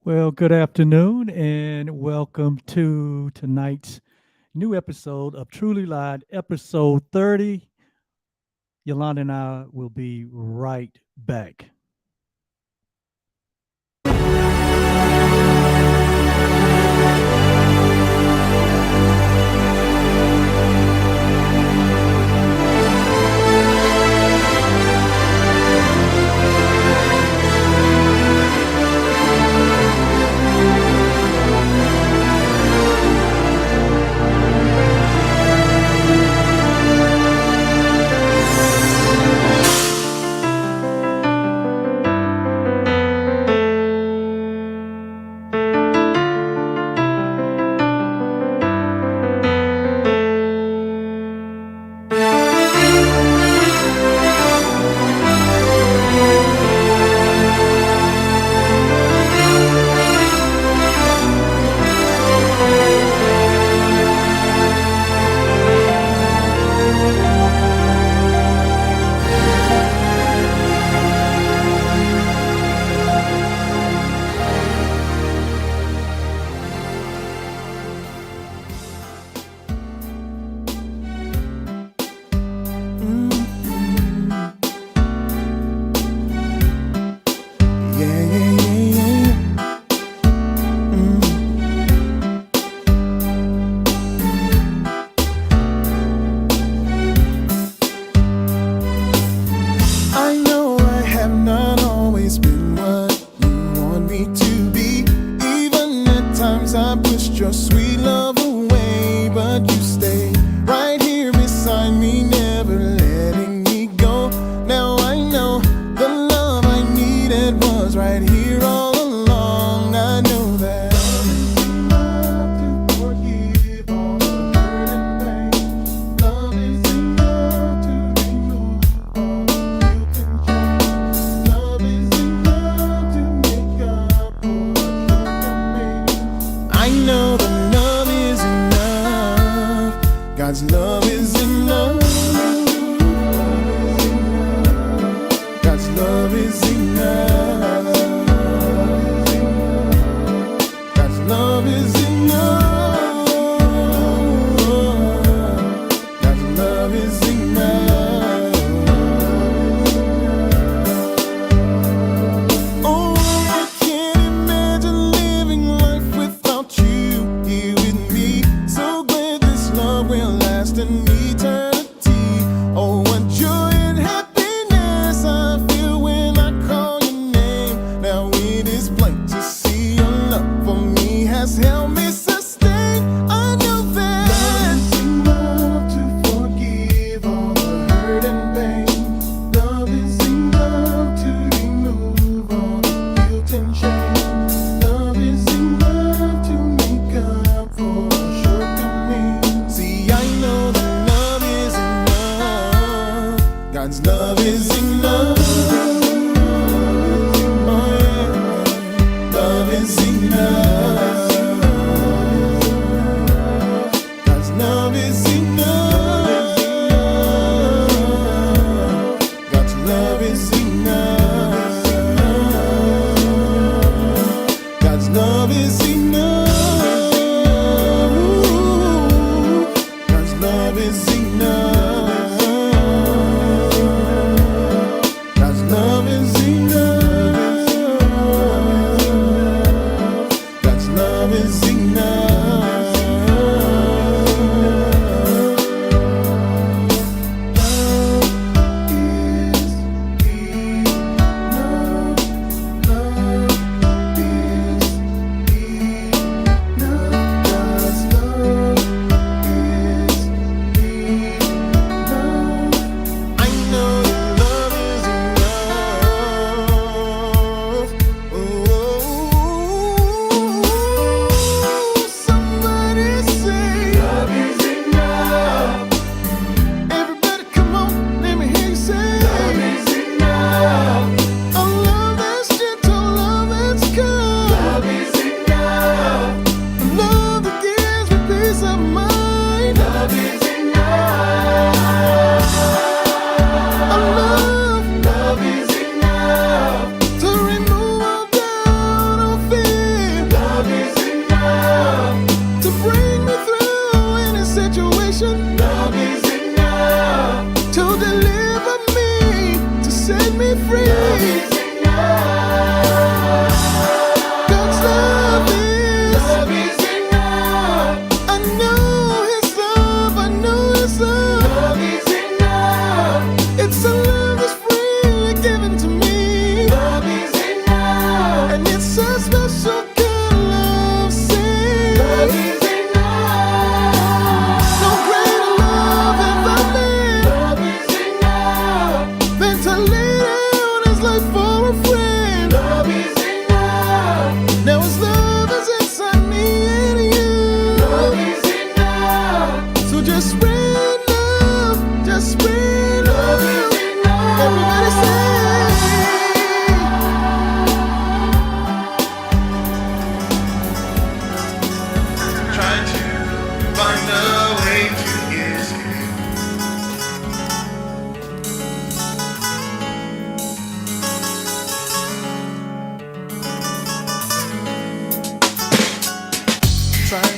Well, good afternoon and welcome to tonight's new episode of Truly Lied, episode 30. Yolanda and I will be right back.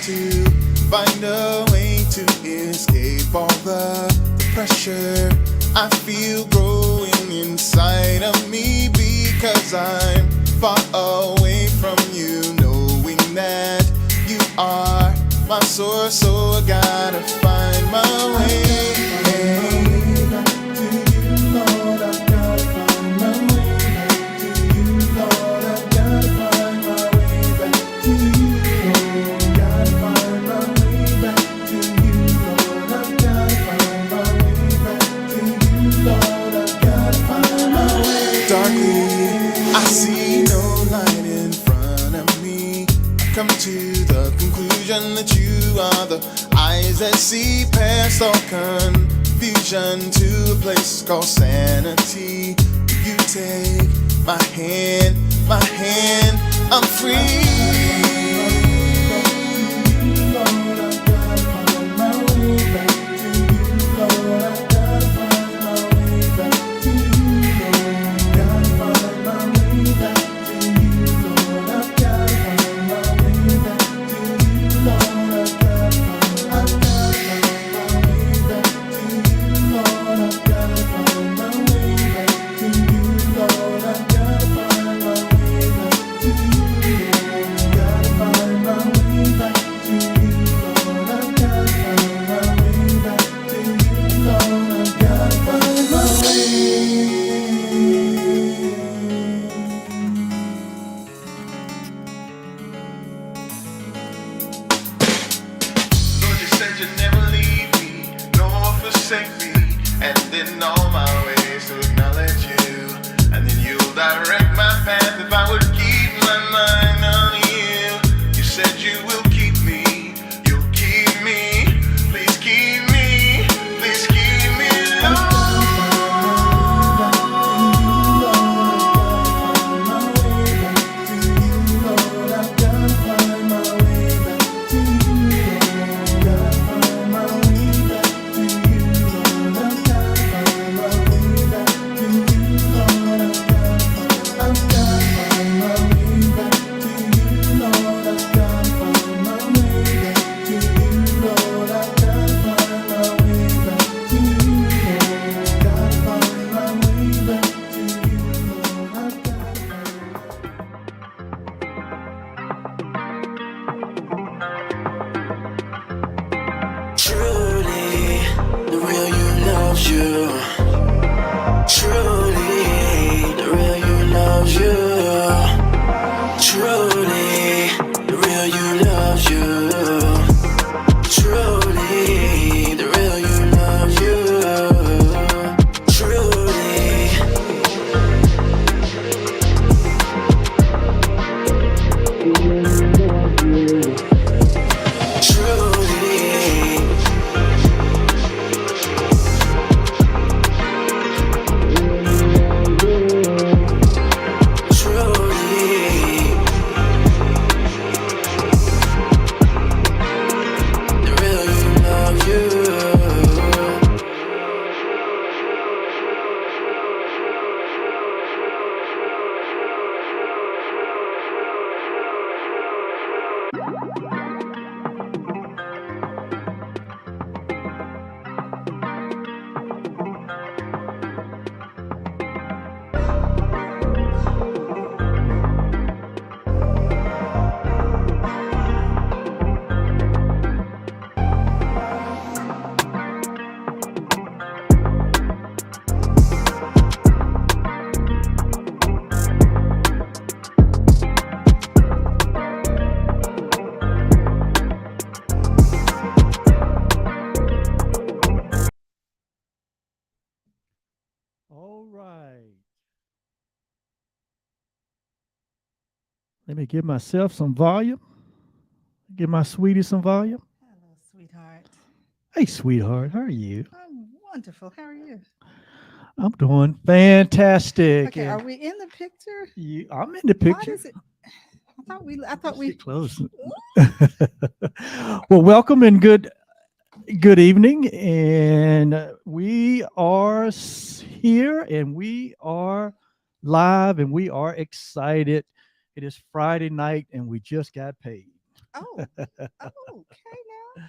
to find a way to escape all the pressure I feel growing inside of me, because I'm far away from you, knowing that you are my source, so I gotta find my way. Back to you, Lord, I've gotta find my way back to you, Lord, I've gotta find my way back to you, Lord, gotta find my way back to you, Lord, I've gotta find my way back to you, Lord, I've gotta find my way. Darkly, I see no light in front of me. I come to the conclusion that you are the eyes that see past all confusion to a place called sanity. You take my hand, I'm free. Lord, I've gotta find my way back to you, Lord, I've gotta find my way back to you, Lord, gotta find my way back to you, Lord, I've gotta find my way back to you, Lord, I've gotta find my way back to you, Lord, I've gotta find my way back to you, Lord, I've gotta find my way back to you, Lord, gotta find my way back to you, Lord, I've gotta find my way back to you, Lord, I've gotta find my way. Lord, you said you'd never leave me, nor forsake me, and in all my ways to acknowledge you, and then you'll direct my path if I would keep my mind on you. You said you will keep me, you'll keep me, please keep me, please keep me, Lord. I've gotta find my way back to you, Lord, gotta find my way back to you, Lord, I've gotta find my way back to you, Lord, I've gotta find my way back to you, Lord, I've gotta find my way back to you, Lord, I've gotta find my way back to you, Lord, gotta find my way back to you, Lord, I've gotta Truly, the real you loves you. Truly, the real you loves you. Truly, the real you loves you. Truly, the real you loves you. Truly. Truly. All right. Let me give myself some volume. Give my sweetie some volume. Hello, sweetheart. Hey, sweetheart, how are you? I'm wonderful. How are you? I'm doing fantastic. Okay, are And we in the picture? I'm in the Why picture. does it? I thought we. Get close. Well, welcome and good evening, and we are here, and we are live, and we are excited. It is Friday night, and we just got paid. Oh, oh, okay now.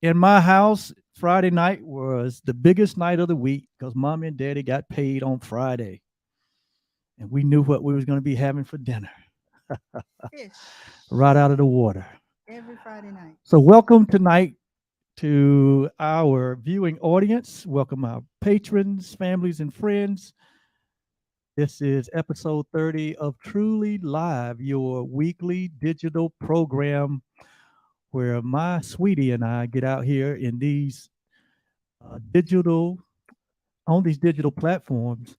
In my house, Friday night was the biggest night of the week because mommy and daddy got paid on Friday, and we knew what we was going to be having for dinner Fish right out of the water. every Friday night. So, welcome tonight to our viewing audience. Welcome our patrons, families, and friends. This is episode 30 of Truly Live, your weekly digital program where my sweetie and I get out here in these digital, on these digital platforms,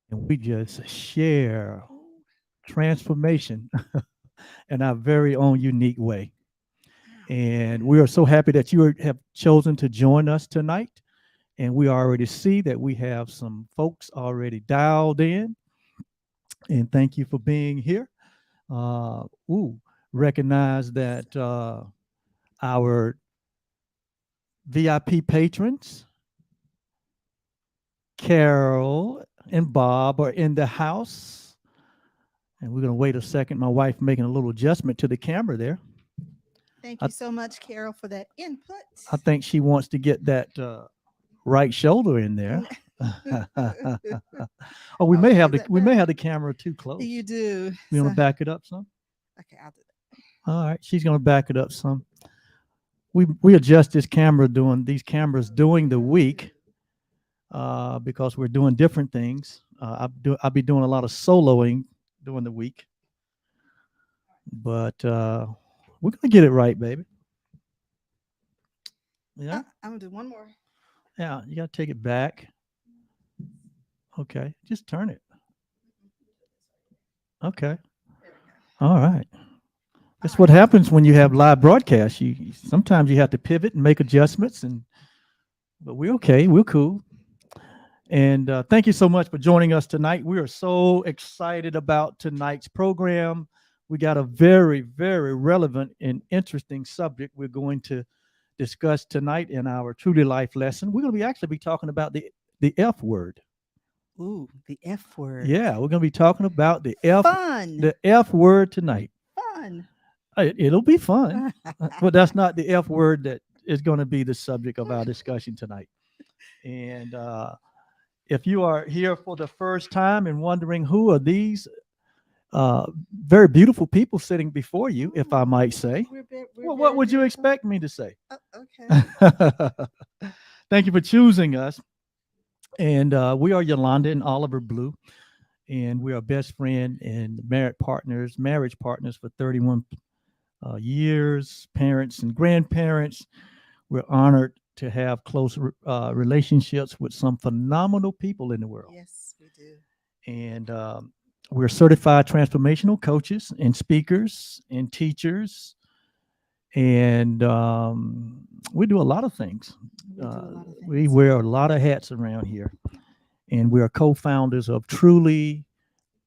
and we just share transformation in our very own unique way. And we are so happy that have chosen to join us tonight. And we already see that we have some folks already dialed in. And thank you for being here. Uh, ooh, recognize that our VIP patrons, Carol and Bob, are in the house. And we're going to wait a second. My wife making a little adjustment to the camera there. Thank I- you so much, Carol, for that input. I think she wants to get that right shoulder in there. Oh, we I'll may do have that we may back. have the camera too close. You do. You want So- to back it up some? okay, I'll do that. All right, she's going to back it up some. We adjust this camera doing these cameras during the week because we're doing different things. I'll be doing a lot of soloing during the week, but we're gonna get it right, baby. Yeah, I'm gonna do one more. yeah. You gotta take it back. Okay, just turn it. Okay. All right. That's what happens when you have live broadcasts. You sometimes you have to pivot and make adjustments, but we're okay. We're cool. And thank you so much for joining us tonight. We are so excited about tonight's program. We got a very, very relevant and interesting subject we're going to discuss tonight in our Truly Life lesson. We're going to actually be talking about the F word. Ooh, the F word. Yeah, we're going to be talking about the Fun. F word tonight. Fun. It'll be fun, but that's not the F word that is going to be the subject of our discussion tonight. And if you are here for the first time and wondering who are these very beautiful people sitting before you, if I might say, well, what would you expect me to say? Okay. Thank you for choosing us. And we are Yolanda and Oliver Blue, and we are best friend and marriage partners for 31 years, parents and grandparents. We're honored to have close relationships with some phenomenal people in the world. Yes, we do. And we're certified transformational coaches and speakers and teachers. And we do a lot of things. We do a lot of We things. wear a lot of hats around here. And we are co-founders of Truly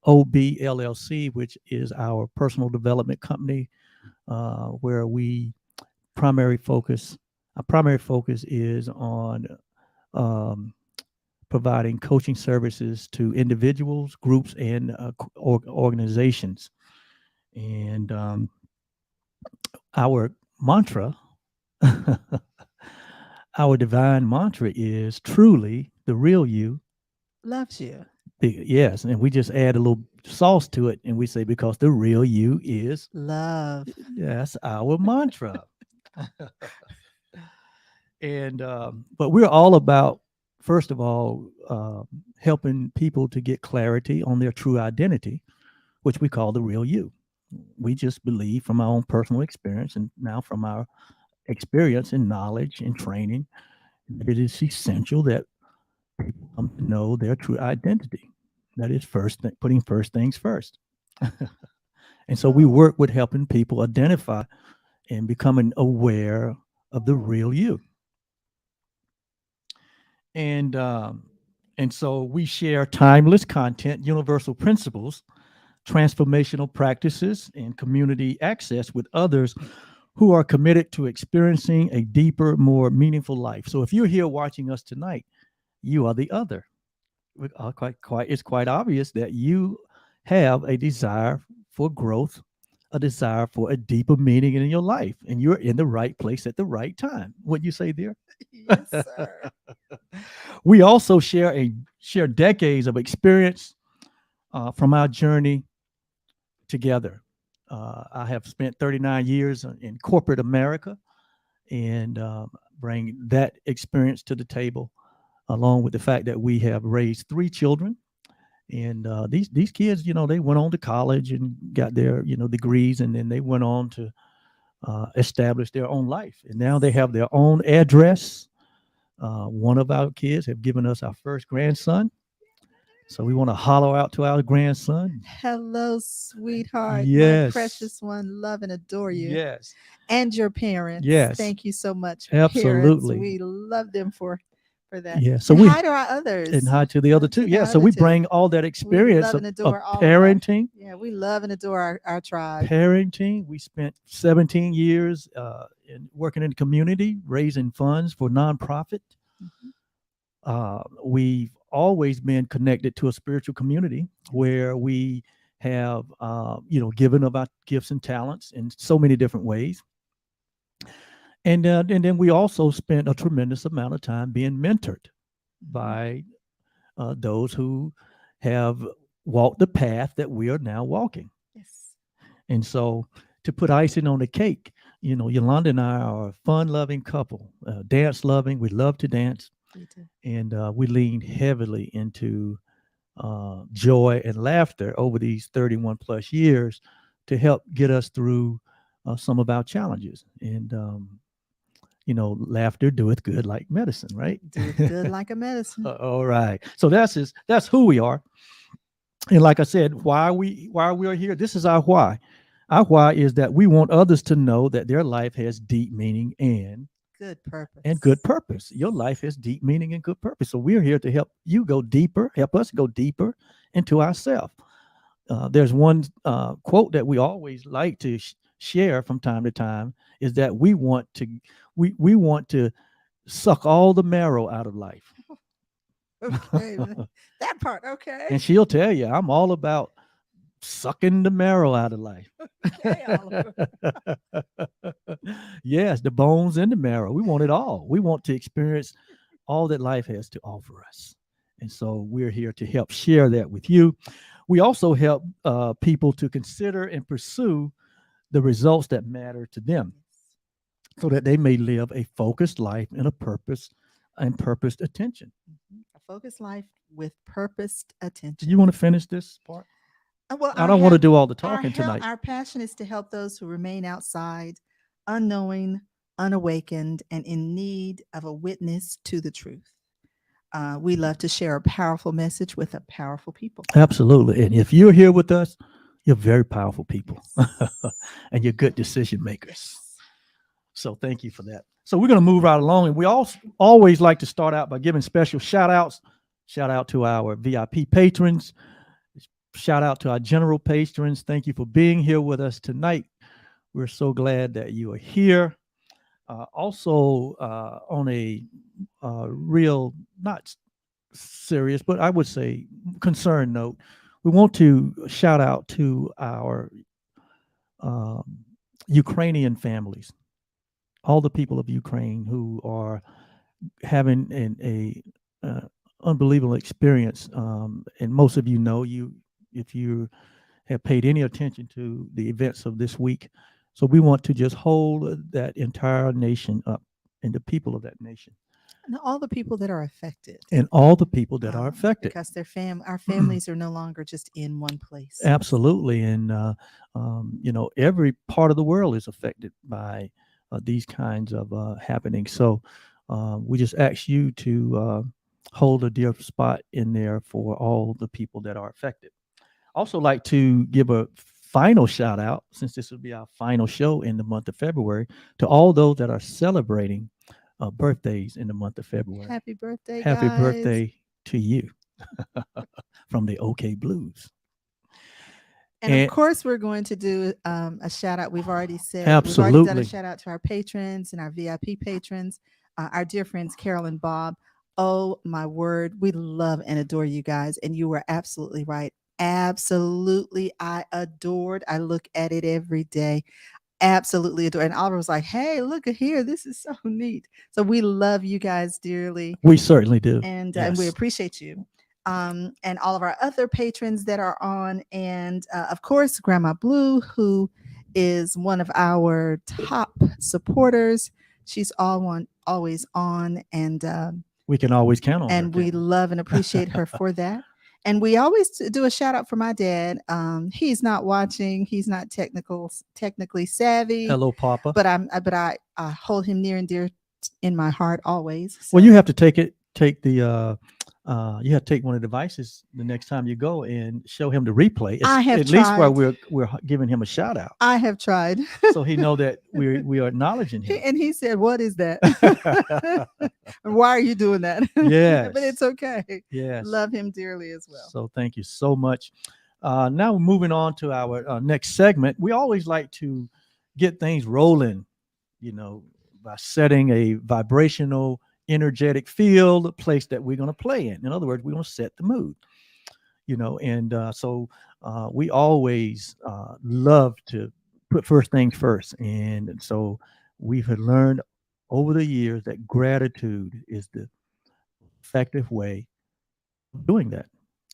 OB LLC, which is our personal development company, where our primary focus is on providing coaching services to individuals, groups, and organizations. And our mantra, our divine mantra is truly the real you. Loves you. Yes, and we just add a little sauce to it, and we say because the real you is Love. that's our mantra. And but we're all about, first of all, helping people to get clarity on their true identity, which we call the real you. We just believe from our own personal experience and now from our experience and knowledge and training, that it is essential that people come to know their true identity. That is putting first things first. And so we work with helping people identify and becoming aware of the real you. And so we share timeless content, universal principles, transformational practices, and community access with others who are committed to experiencing a deeper, more meaningful life. So if you're here watching us tonight, you are the other. It's quite obvious that you have a desire for growth, a desire for a deeper meaning in your life, and you're in the right place at the right time. What you say, dear? Yes, sir. We also share decades of experience from our journey together. I have spent 39 years in corporate America, and bring that experience to the table, along with the fact that we have raised three children. And these kids, they went on to college and got their degrees, and then they went on to establish their own life. And now they have their own address. One of our kids have given us our first grandson, so we want to hollow out to our grandson. Hello, sweetheart. My Yes. precious one. Love and adore you. Yes. And your parents. Yes. Thank you so much. Absolutely. Parents. We love them for that. Yeah. So and we hi to our others. and hi to the other two. the Yeah. So other we two. bring all that experience love of, and adore of all of our- parenting. Yeah, we love and adore our tribe. Parenting. We spent 17 years in working in the community, raising funds for nonprofit. We've always been connected to a spiritual community where we have, given of our gifts and talents in so many different ways. And then we also spent a tremendous amount of time being mentored by those who have walked the path that we are now walking. Yes. And so, to put icing on the cake, Yolanda and I are a fun-loving couple, dance-loving. We love to dance, We do. and we lean heavily into joy and laughter over these 31 plus years to help get us through some of our challenges. And laughter doeth good like medicine, right? Do it good like a medicine. All right. So that's who we are. And like I said, why we are here. This is our why. Our why is that we want others to know that their life has deep meaning and Good purpose. good purpose. Your life has deep meaning and good purpose. So we're here to help you go deeper, help us go deeper into ourselves. There's one quote that we always like to share from time to time, is that we want to suck all the marrow out of life. Okay. That part. Okay. And she'll tell you, I'm all about sucking the marrow out of life. Okay, Oliver. Yes, the bones and the marrow. We want it all. We want to experience all that life has to offer us. And so we're here to help share that with you. We also help people to consider and pursue the results that matter to them, so that they may live a focused life and a purpose and purposed attention. A focused life with purposed Do attention. you want to finish this part? Well, I don't want to do all the our talking tonight. Our passion is to help those who remain outside, unknowing, unawakened, and in need of a witness to the truth. We love to share a powerful message with a powerful people. Absolutely. And if you're here with us, you're very powerful people and you're good decision makers. So thank you for that. So we're going to move right along. And we always like to start out by giving special shout outs. Shout out to our VIP patrons. Shout out to our general patrons. Thank you for being here with us tonight. We're so glad that you are here. Also, on a real, not serious, but I would say concerned note, we want to shout out to our Ukrainian families, all the people of Ukraine who are having a unbelievable experience. And most of you know, if you have paid any attention to the events of this week. So we want to just hold that entire nation up, and the people of that nation, And all the people that are affected. and all the people that are affected. Because our families are no longer just in one place. Absolutely. And, every part of the world is affected by these kinds of happenings. So we just ask you to hold a dear spot in there for all the people that are affected. Also like to give a final shout out, since this will be our final show in the month of February, to all those that are celebrating birthdays in the month of February. Happy birthday, Happy guys. birthday to you from the OK Blues. And And- of course, we're going to do a shout out. We've already said, we've already done Absolutely. a shout out to our patrons and our VIP patrons, our dear friends, Carol and Bob. Oh, my word. We love and adore you guys. And you were absolutely right. absolutely I adored. I look at it every day. Absolutely adore. And Oliver was like, "Hey, look at here. This is so neat." So we love you guys dearly, We certainly do. and we Yes. appreciate you. And all of our other patrons that are on, and of course, Grandma Blue, who is one of our top supporters. She's always on, We can always count on her. and we can't love and appreciate her for that. And we always do a shout out for my dad. He's not watching. He's not technically savvy, Hello, Papa. but I hold him near and dear in my heart always. Well, So you have to take you have to take one of the devices the next time you go and show him the replay. It's, I have at least while tried. we're giving him a shout out, I have tried. so he know that we are acknowledging him. And he said, "What is that? Why are you doing that?" Yes. But it's okay. Yes. Love him dearly as well. So thank you so much. Now we're moving on to our next segment. We always like to get things rolling, by setting a vibrational, energetic field, a place that we're going to play in. In other words, we're going to set the mood, and so we always love to put first things first. And so we've learned over the years that gratitude is the effective way of doing that.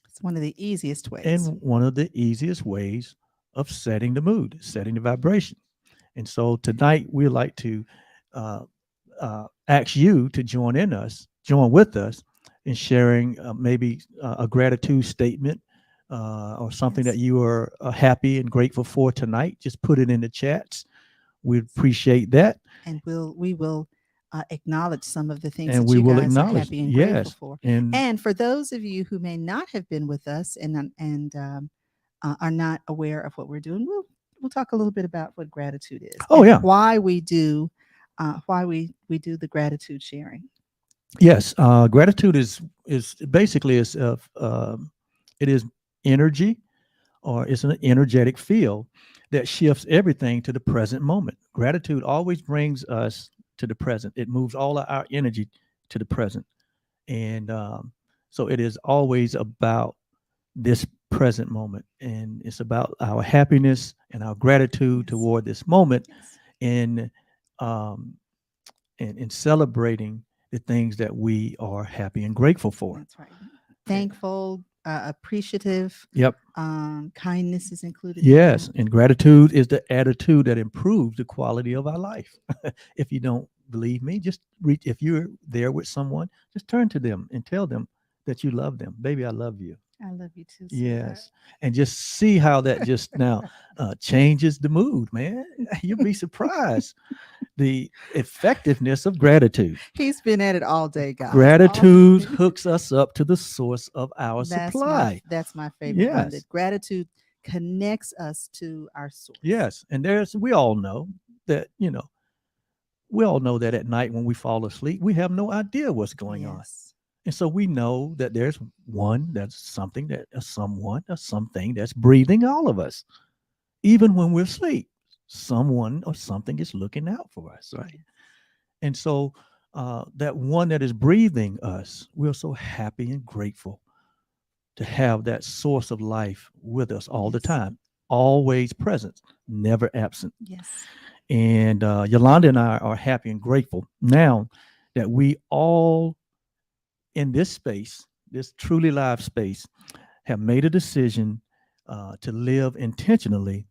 It's one of the easiest ways. And one of the easiest ways of setting the mood, setting the vibration. And so tonight we'd like to ask you to join with us in sharing maybe a gratitude statement or something Yes. that you are happy and grateful for tonight. Just put it in the chats. We'd appreciate that. And we will acknowledge some of the things And that we you will guys are acknowledge, happy and grateful yes. for. And And for those of you who may not have been with us and are not aware of what we're doing, we'll talk a little bit about what gratitude is. Oh, and yeah. why we do the gratitude sharing. yes, gratitude is basically it is energy, or it's an energetic field that shifts everything to the present moment. Gratitude always brings us to the present. It moves all of our energy to the present. And so it is always about this present moment. And it's about our happiness and our gratitude Yes. toward this moment, Yes. and in celebrating the things that we are happy and grateful for. That's right. Thankful, appreciative. Yep. Kindness is included. in Yes, that. and gratitude is the attitude that improves the quality of our life. If you don't believe me, just reach. If you're there with someone, just turn to them and tell them that you love them. Baby, I love you. I love you too. Yes, and just see how that just now changes the mood, man. You'll be surprised the effectiveness of gratitude. He's been at it all day, guys. Gratitude hooks us up to the source of our supply. That's my favorite one. Yes. That gratitude connects us to our source. Yes, and we all know that at night when we fall asleep, we have no idea what's going on. Yes. And so we know that there's something that someone or something that's breathing all of us. Even when we're asleep, someone or something is looking out for us, right? And so that one that is breathing us, we're so happy and grateful to have that source of life with us all the Yes. time, always present, never absent. Yes. And Yolanda and I are happy and grateful now that we all in this space, this truly live space, have made a decision to live intentionally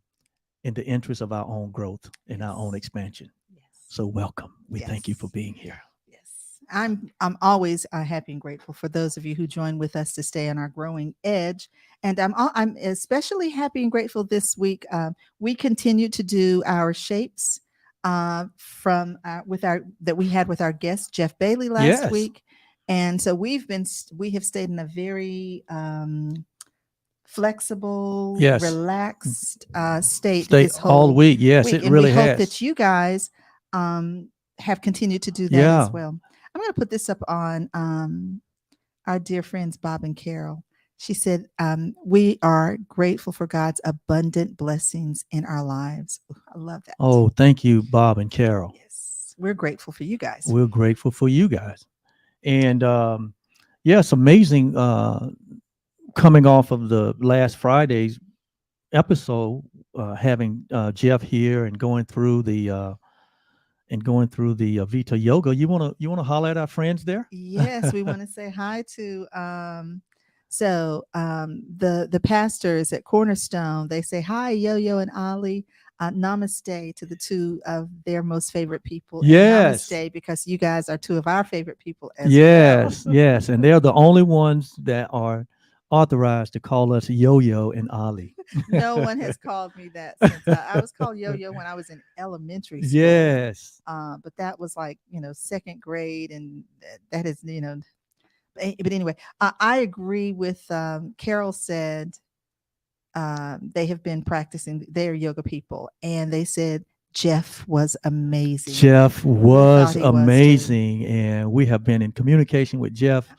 in the interest of our own growth and our own expansion. Yes. So welcome. We thank you for Yes. being here. Yes. I'm always happy and grateful for those of you who join with us to stay on our growing edge. And I'm especially happy and grateful this week. We continue to do our shapes from that we had with our guest Jeff Bailey last Yes. week. And so we have stayed in a very flexible, Yes. relaxed state Stay this all whole week. Yes, week. it And really we hope has. that you guys have continued to do that Yeah. as well. I'm going to put this up on our dear friends Bob and Carol. She said, "We are grateful for God's abundant blessings in our lives." Ooh, I love that. Oh, thank you, Bob and Carol. Yes, we're grateful for you guys. We're grateful for you guys. And yes, amazing coming off of the last Friday's episode, having Jeff here and going through the Vita Yoga. You wanna holler at our friends there? Yes, we want to say hi to the pastors at Cornerstone. They say hi, Yo Yo and Ali. Namaste to the two of their most favorite people, and Yes. namaste because you guys are two of our favorite people as Yes, well. yes, and they're the only ones that are authorized to call us Yo-Yo and Ali. No one has called me that since I was called Yo Yo when I was in elementary school. Yes. But that was like, second grade, and that is, but anyway, I agree with Carol said they have been practicing their yoga people, and they said Jeff was amazing. Jeff We was thought he was too. amazing, and we have been in communication with Jeff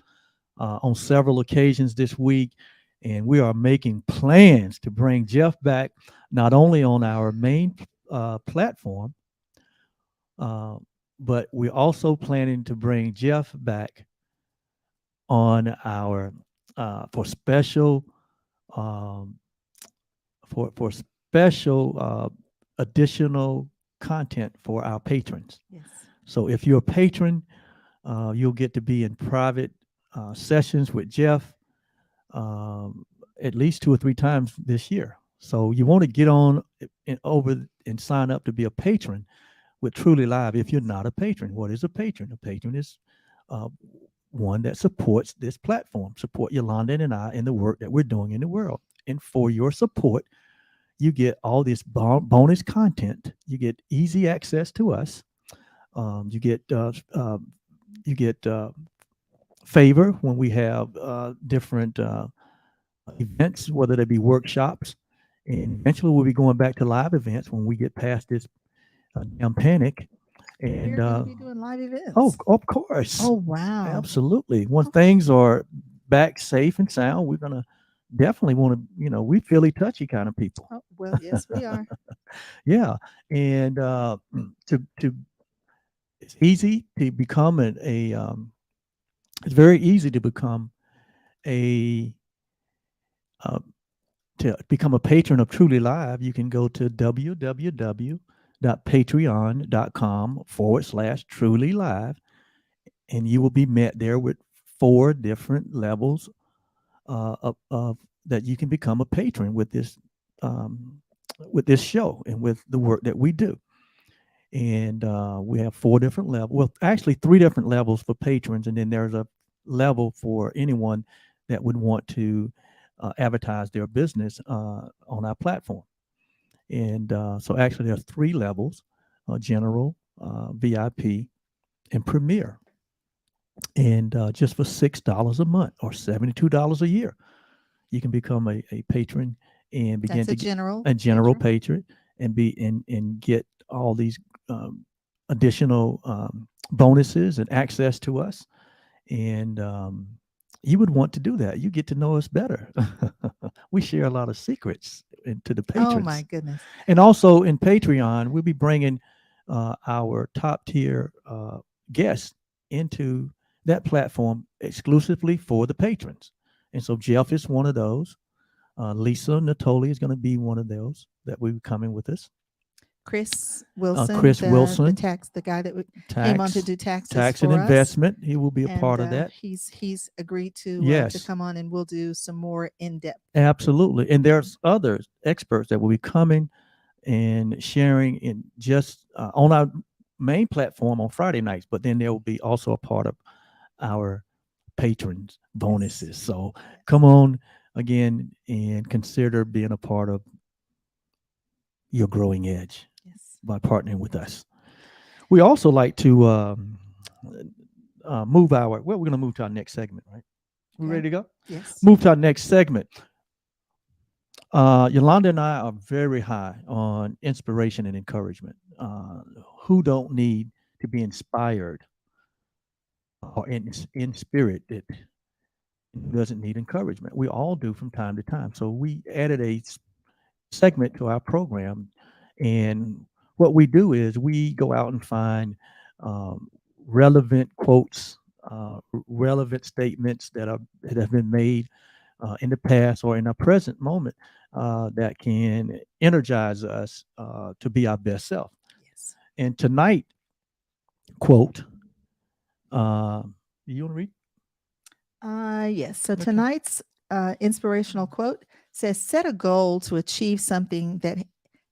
on several occasions this week, and we are making plans to bring Jeff back not only on our main platform, uh, but we're also planning to bring Jeff back on our for special um, for special additional content for our patrons. Yes. So if you're a patron, you'll get to be in private sessions with Jeff at least 2 or 3 times this year. So you want to get on and over and sign up to be a patron with Truly Live. If you're not a patron, what is a patron? A patron is uh, one that supports this platform, support Yolanda and I in the work that we're doing in the world. And for your support, you get all this bonus content. You get easy access to us. You get favor when we have different events, whether they be workshops, and eventually we'll be going back to live events when we get past this damn panic. And We're going to be doing live events. oh, of course, Oh, wow. absolutely. Once things are back safe and sound, we're gonna definitely want to. We feely touchy kind of people. Oh, well, yes, we are. Yeah, and to it's easy to become it's very easy to become a patron of Truly Live. You can go to www.patreon.com/Truly Live, and you will be met there with 4 different levels of that you can become a patron with this show and with the work that we do. And we have 4 different levels. Well, actually 3 different levels for patrons, and then there's a level for anyone that would want to advertise their business on our platform. And so actually there's 3 levels: general, VIP, and premier. And just for $6 a month or $72 a year, you can become a patron and begin That's to a general a general patron. patron and get all these additional bonuses and access to us. And you would want to do that. You get to know us better. We share a lot of secrets to the patrons. Oh, my goodness. And also in Patreon, we'll be bringing our top tier guests into that platform exclusively for the patrons. And so Jeff is one of those. Lisa Natoli is going to be one of those that will be coming with us. Chris Wilson, Chris Wilson, the guy that came on to do taxes tax for and us. investment. He will be a And part of that. he's agreed to Yes. come on, and we'll do some more in depth. Absolutely. And there's other experts that will be coming and sharing in just on our main platform on Friday nights, but then there will be also a part of our patrons bonuses. So come on again and consider being a part of your growing edge by partnering with us. We also like to move we're going to move to our next segment, right? We ready to go? Yes. Move to our next segment. Yolanda and I are very high on inspiration and encouragement. Who don't need to be inspired or in spirit that doesn't need encouragement? We all do from time to time. So we added a segment to our program, and what we do is we go out and find relevant quotes, relevant statements that have been made in the past or in our present moment that can energize us to be our best self. Yes. And tonight, quote, uh, you want to read? Yes. So Okay. tonight's inspirational quote says, "Set a goal to achieve something that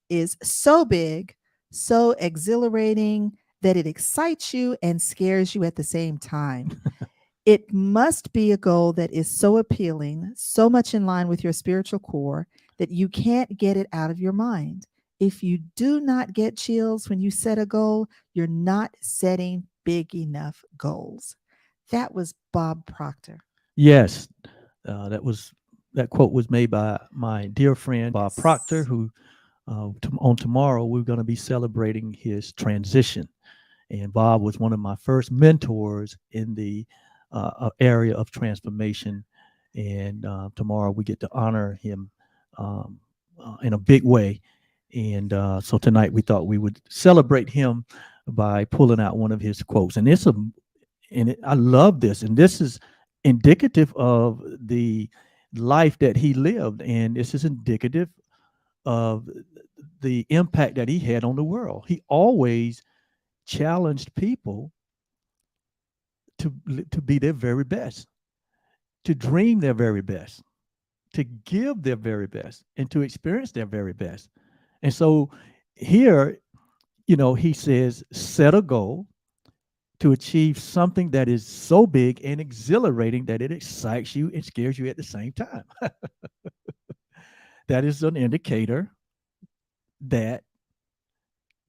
is so big, so exhilarating that it excites you and scares you at the same time. It must be a goal that is so appealing, so much in line with your spiritual core that you can't get it out of your mind. If you do not get chills when you set a goal, you're not setting big enough goals." That was Bob Proctor. Yes, that quote was made by my dear friend Bob Proctor, Yes. who on tomorrow we're going to be celebrating his transition. And Bob was one of my first mentors in the area of transformation. And tomorrow we get to honor him in a big way. And so tonight we thought we would celebrate him by pulling out one of his quotes. And I love this. And this is indicative of the life that he lived. And this is indicative of the impact that he had on the world. He always challenged people to to be their very best, to dream their very best, to give their very best, and to experience their very best. And so here, he says, set a goal to achieve something that is so big and exhilarating that it excites you and scares you at the same time. That is an indicator that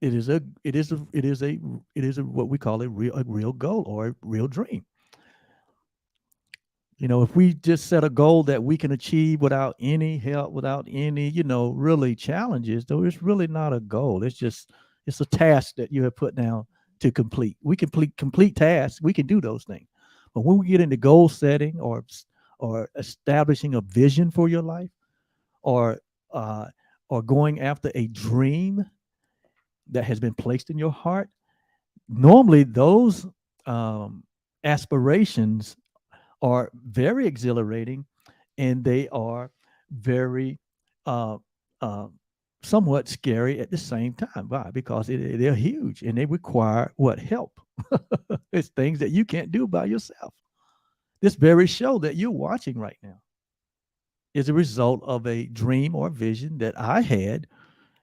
it is a what we call a real goal or a real dream. If we just set a goal that we can achieve without any help, without any, really challenges, though it's really not a goal. It's a task that you have put down to complete. We complete tasks. We can do those things. But when we get into goal setting or establishing a vision for your life or uh, or going after a dream that has been placed in your heart, normally those aspirations are very exhilarating and they are very uh, uh, somewhat scary at the same time. Why? Because they're huge and they require what? Help. It's things that you can't do by yourself. This very show that you're watching right now is a result of a dream or vision that I had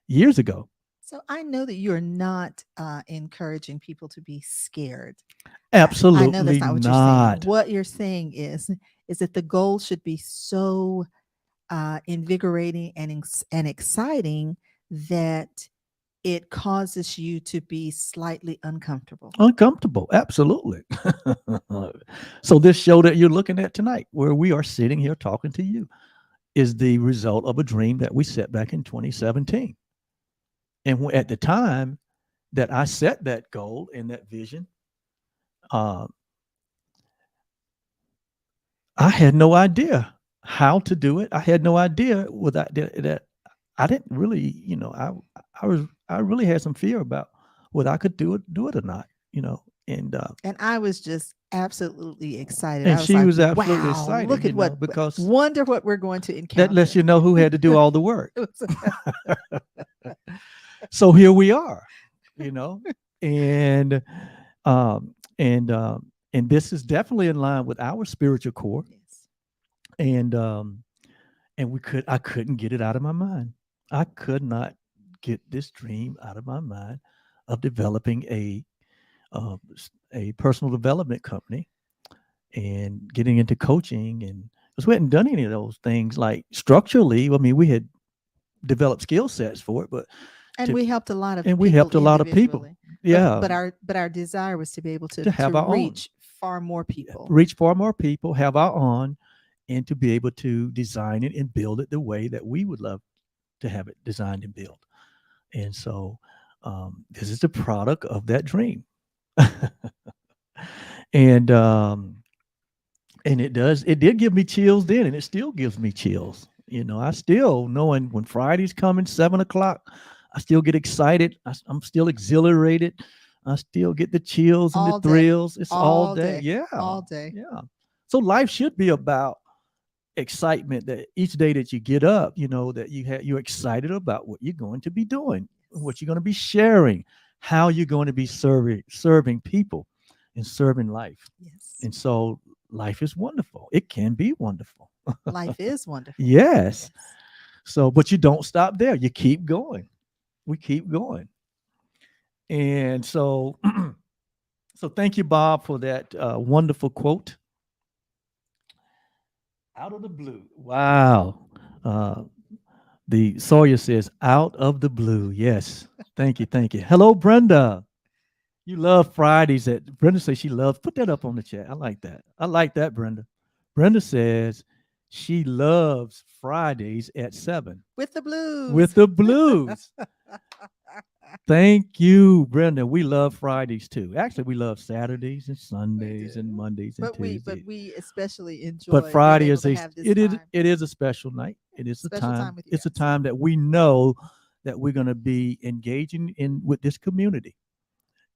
years ago. So I know that you're not encouraging people to be scared. I know that's Absolutely not what you're saying. not. What you're saying is that the goal should be so invigorating and exciting that it causes you to be slightly uncomfortable. Uncomfortable. Absolutely. So, this show that you're looking at tonight, where we are sitting here talking to you, is the result of a dream that we set back in 2017. And at the time that I set that goal and that vision, uh, I had no idea how to do it. I had no idea that I didn't really, I really had some fear about whether I could do it or not, and And I was just absolutely excited. and I was she like, was absolutely wow, excited, look at what, because wonder what we're going to that lets encounter. you know who had to do all the work. It was- So here we are, you know, and um, and and this is definitely in line with our spiritual core, yes. and I couldn't get it out of my mind. I could not get this dream out of my mind of developing a personal development company and getting into coaching, and because we hadn't done any of those things like structurally. I mean, we had developed skill sets for it, but And to we helped a lot of and we people helped a lot of people. individually. Yeah, But our desire was to be able to have our own, reach far more people. reach far more people, have our own, and to be able to design it and build it the way that we would love to have it designed and built. And so, this is the product of that dream. and it did give me chills then, and it still gives me chills. I still, knowing when Friday's coming, 7 o'clock, I still get excited. I'm still exhilarated. I still get the chills and the All day. thrills. It's all All day. day. Yeah. All day. Yeah. So life should be about excitement that each day that you get up, that you're excited about what you're going to be doing, what you're going to be sharing, how you're going to be serving people and serving life. Yes. And so life is wonderful. It can be wonderful. Life is wonderful. Yes. Yes. So, but you don't stop there. You keep going. We keep going. And so, so thank you, Bob, for that wonderful quote. Out of the blue. Wow. Uh, the Sawyer says, out of the blue. Yes. Thank you. Thank you. Hello, Brenda. You love Fridays. Brenda says she loves. Put that up on the chat. I like that. I like that, Brenda. Brenda says she loves Fridays at 7 With the blues. with the blues. Thank you, Brenda. We love Fridays too. Actually, we love Saturdays and Sundays and do. Mondays and But we Tuesdays. especially enjoy But being Friday able is to have this it is time. it is a special night. It is a Special time time. with you It's a guys. time that we know that we're going to be engaging in with this community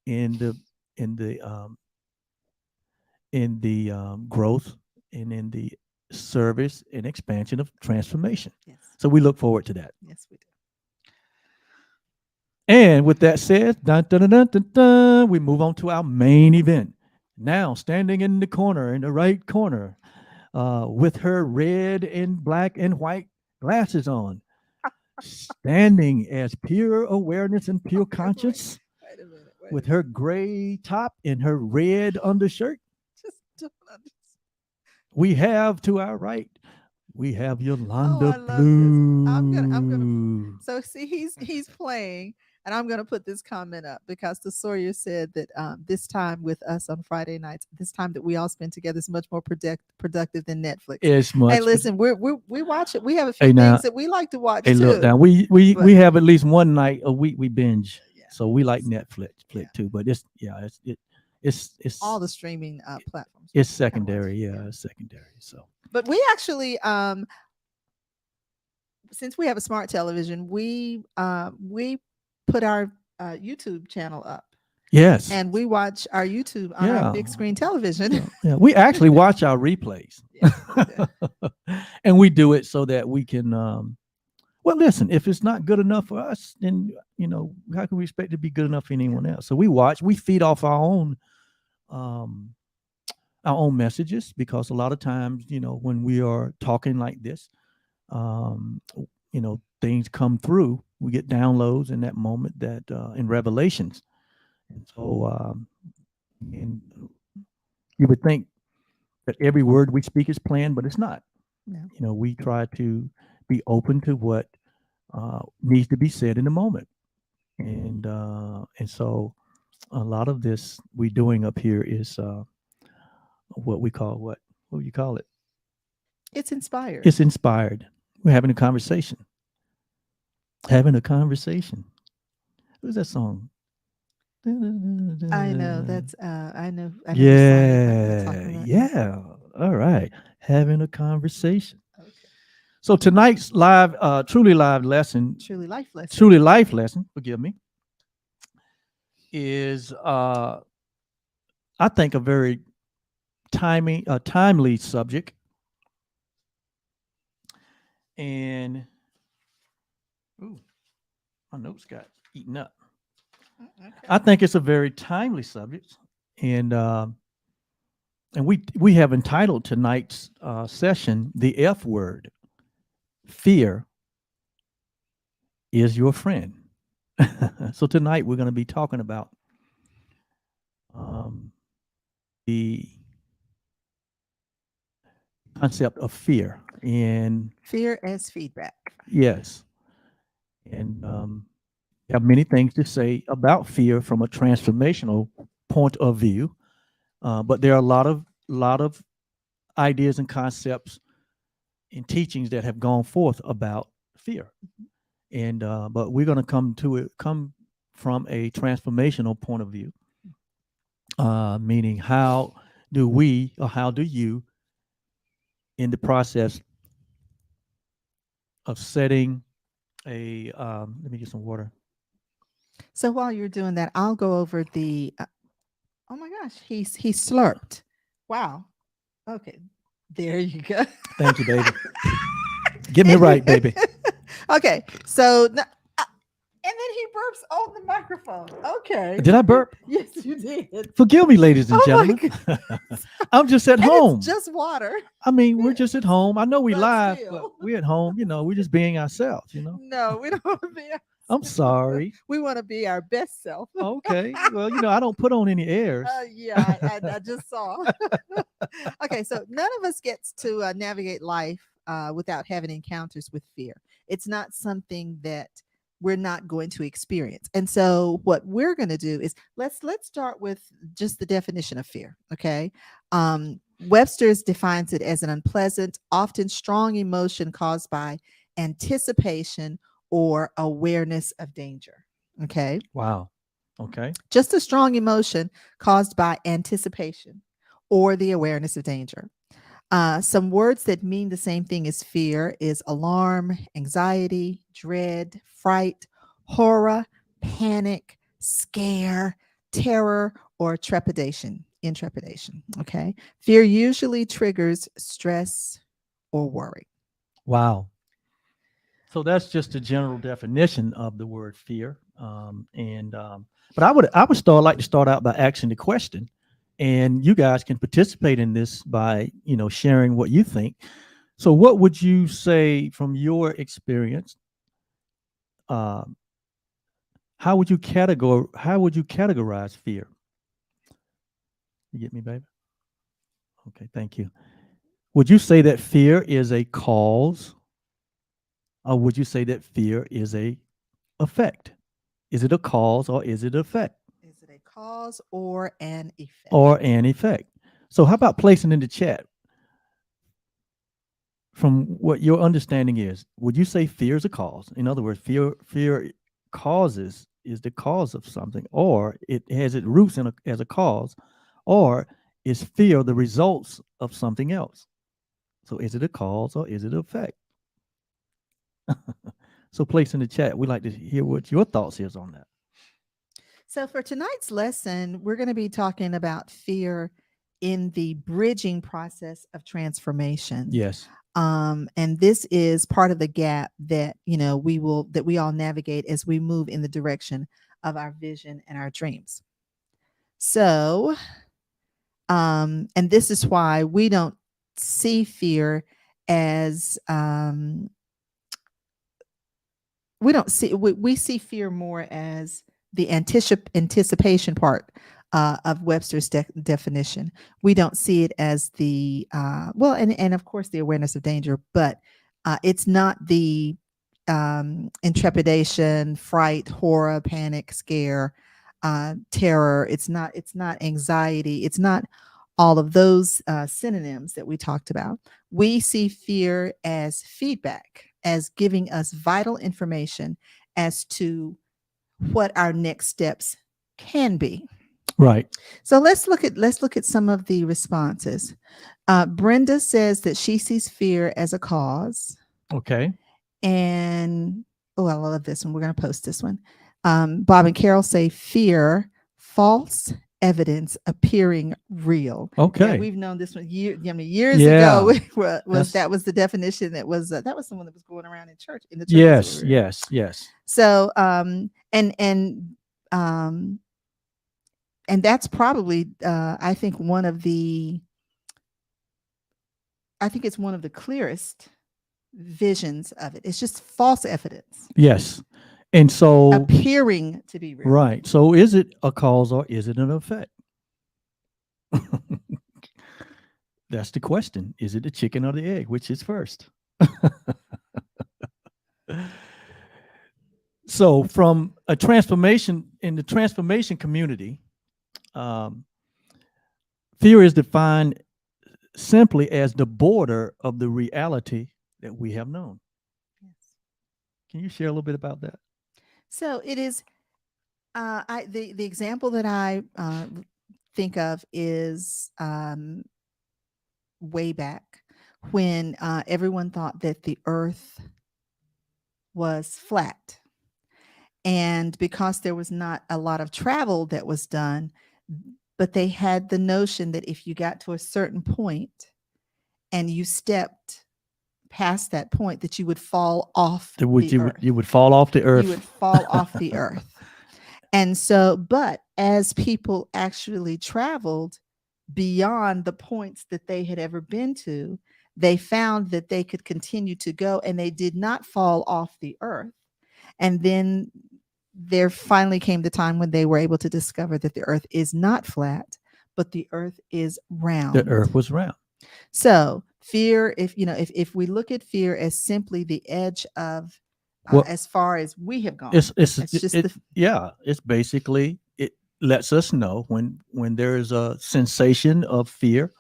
in the in the growth and in the service and expansion of transformation. Yes. So we look forward to that. Yes, we do. And with that said, dun, dun, dun, dun, dun, dun, we move on to our main event. Now, standing in the corner, in the right corner, with her red and black and white glasses on, standing as pure awareness and pure conscience, Wait a minute. with her gray top and her red undershirt, Just don't understand. we have to our right, we have Oh, Yolanda I love this. I'm gonna. Blue. So see, he's playing, and I'm gonna put this comment up because the Sawyer said that this time with us on Friday nights, this time that we all spend together is much more productive than Netflix. It's Hey, much. listen, we watch it. We have a Hey few now, things that we like to watch hey look too. now, we But have at least one night a week we binge. yeah, So we like so, Netflix yeah, too, but it's all the streaming platforms. it's we kinda watch secondary. it, Yeah, it's secondary. So But we actually since we have a smart television, we put our YouTube channel up, yes, and we watch our YouTube on our yeah, big screen television. yeah. We actually watch our replays, Yes, we do. and we do it so that we can. Well, listen, if it's not good enough for us, then how can we expect it to be good enough for anyone else? So we watch. We feed off um, our own messages because a lot of times, when we are talking like this, um, things come through. We get downloads in that moment that in revelations. And so, and you would think that every word we speak is planned, but it's not. No. We try to be open to what needs to be said in the moment. And so a lot of this we doing up here is what we call what do you call it? It's inspired. It's inspired. We're having a conversation. Having a conversation. Who's that song? I know that's I know the song you're talking Yeah, about. yeah. All right. Having a conversation. Okay. So tonight's truly live lesson, Truly life lesson. truly life lesson, forgive me, is I think a very timely subject. And ooh, my notes got eaten up. Okay. I think it's a very timely subject, and we have entitled tonight's session "The F Word." Fear is your friend. So tonight we're going to be talking about the concept of fear, and Fear as feedback. yes, and have many things to say about fear from a transformational point of view, but there are a lot of ideas and concepts and teachings that have gone forth about fear, and but we're going to come from a transformational point of view, meaning how do you in the process of setting a let me get some water. So while you're doing that, I'll go over the. Oh my gosh, he slurped. Wow. Okay. There you go. Thank you, baby. Get me right, baby. Okay, so and then he burps on the microphone. Okay. Did I burp? Yes, you did. Forgive me, ladies and Oh my gentlemen. I'm just at And home. it's just water. I mean, we're just at home. I know we But live, still. but we're at home. We're just being ourselves. No, we don't want to be. I'm sorry. We want to be our best self. Okay. Well, I don't put on any airs. Yeah, I just saw. Okay, so none of us gets to navigate life without having encounters with fear. It's not something that we're not going to experience. And so what we're going to do is let's start with just the definition of fear. Okay. Webster's defines it as an unpleasant, often strong emotion caused by anticipation or awareness of danger. Okay. Wow. Okay. Just a strong emotion caused by anticipation or the awareness of danger. Some words that mean the same thing as fear is alarm, anxiety, dread, fright, horror, panic, scare, terror, or trepidation, intrepidation. Okay. Fear usually triggers stress or worry. Wow. So that's just a general definition of the word fear. But I would like to start out by asking the question, and you guys can participate in this by sharing what you think. So, what would you say from your experience? How would you categorize fear? You get me, baby? Okay, thank you. Would you say that fear is a cause, or would you say that fear is a effect? Is it a cause or is it an effect? Is it a cause or an effect? Or an effect. So how about placing in the chat from what your understanding is? Would you say fear is a cause? In other words, fear causes is the cause of something, or it has its roots as a cause, or is fear the results of something else? So is it a cause or is it an effect? So place in the chat. We'd like to hear what your thoughts is on that. So for tonight's lesson, we're going to be talking about fear in the bridging process of transformation. Yes. And this is part of the gap that we all navigate as we move in the direction of our vision and our dreams. So, and this is why we don't see fear as we see fear more as the anticipation part of Webster's definition. We don't see it as the and of course the awareness of danger, but it's not the intrepidation, fright, horror, panic, scare, terror. It's not anxiety. It's not all of those synonyms that we talked about. We see fear as feedback, as giving us vital information as to what our next steps can be. Right. So let's look at some of the responses. Brenda says that she sees fear as a cause. Okay. And I love this one. We're going to post this one. Bob and Carol say fear, false evidence appearing real. Okay. Yeah, we've known this one years ago. That was the definition. That was someone that was going around in church in the church. Yes. So and that's probably I think it's one of the clearest visions of it. It's just false evidence. Yes. And so appearing to be real. Right. So is it a cause or is it an effect? That's the question. Is it the chicken or the egg? Which is first? So from a transformation in the transformation community, fear is defined simply as the border of the reality that we have known. Yes. Can you share a little bit about that? So it is the example that I think of is way back when everyone thought that the earth was flat. And because there was not a lot of travel that was done, but they had the notion that if you got to a certain point and you stepped past that point, that you would fall off To which the earth. you would fall off the earth. You would fall off the earth. And so, but as people actually traveled beyond the points that they had ever been to, they found that they could continue to go and they did not fall off the earth. And then there finally came the time when they were able to discover that the earth is not flat, but the earth is round. The earth was round. So fear, if we look at fear as simply the edge of, Well, as far as we have gone, it's just it's basically, it lets us know when there is a sensation of fear,